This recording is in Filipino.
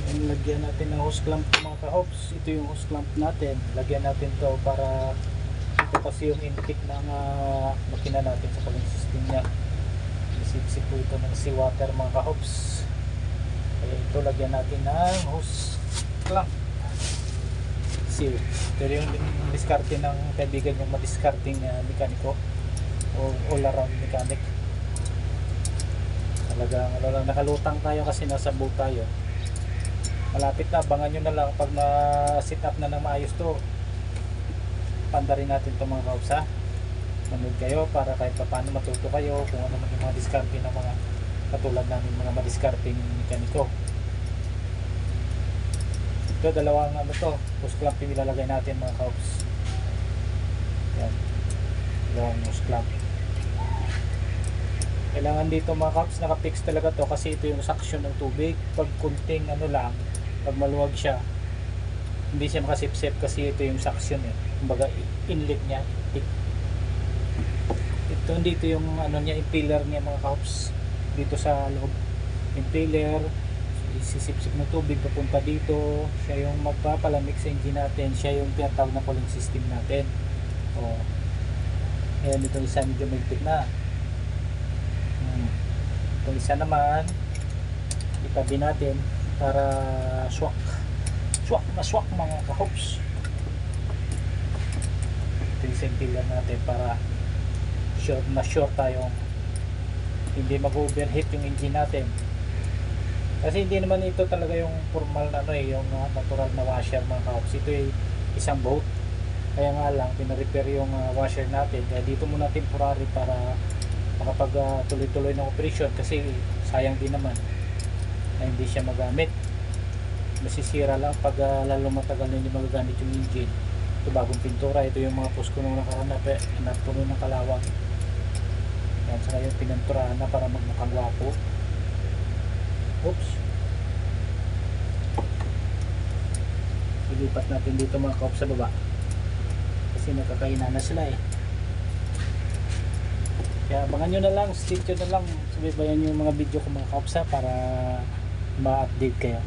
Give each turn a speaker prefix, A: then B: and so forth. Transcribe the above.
A: Yung lagyan natin ng hose clamp mga ka-hops. Ito yung hose clamp natin. Lagyan natin to para ito kasi yung intake ng makina natin sa cooling system nya. Isip-isip po ito ng seawater mga ka-hops. Kaya ito lagyan natin ng hose clamp. Seal. Ito yung diskarte ng kaibigan yung madiskarting mekaniko o all around mechanic. Talagang nakalutang tayo kasi nasa boat tayo. Malapit na, abangan nyo na lang pag na-sit up na ng maayos to. Pandarin natin ito mga kaus ha. Manood kayo para kahit pa paano matuto kayo kung ano man yung mga diskarte ng mga katulad namin mga madiskarting mekaniko. Ito dalawang ano to, hose clamp yung ilalagay natin mga kaus. Yan. Dalawang hose clamp. Kailangan dito mga kaps naka-fix talaga to kasi ito yung suction ng tubig. Pag kunting ano lang, pag maluwag siya, hindi siya makasip-sip kasi ito yung suction eh. Kumbaga inlet niya. Ito dito yung ano niya, impeller niya mga kaps. Dito sa loob. Impeller, isisip-sip ng tubig papunta dito. Siya yung magpapalamig sa engine natin. Siya yung tinatawag na cooling system natin. O, ayan ito isa medyo magpit na. Itong isa naman itabi natin para swak na swak mga ka-hops. Ito yung impeller natin para sure tayong hindi mag-overheat yung engine natin kasi hindi naman ito talaga yung formal na ano yung natural na washer mga ka-hops. Ito ay isang boat kaya nga lang pina-repair yung washer natin kaya dito muna temporary para makapag tuloy-tuloy ng operation kasi sayang din naman na hindi siya magamit. Masisira lang pag lalo matagal na hindi magagamit yung engine. Ito bagong pintura, ito yung mga pusko nung nakaraan na puno ng kalawang. Yan, saka yung pinanturahan na para magmukhang gwapo. Oops. Ilipat natin dito mga kaop sa baba kasi nakakaina na sila eh. Kaya abangan nyo na lang, stay tuned na lang, subaybayan yung mga video ko mga kaopsa para ma-update kayo.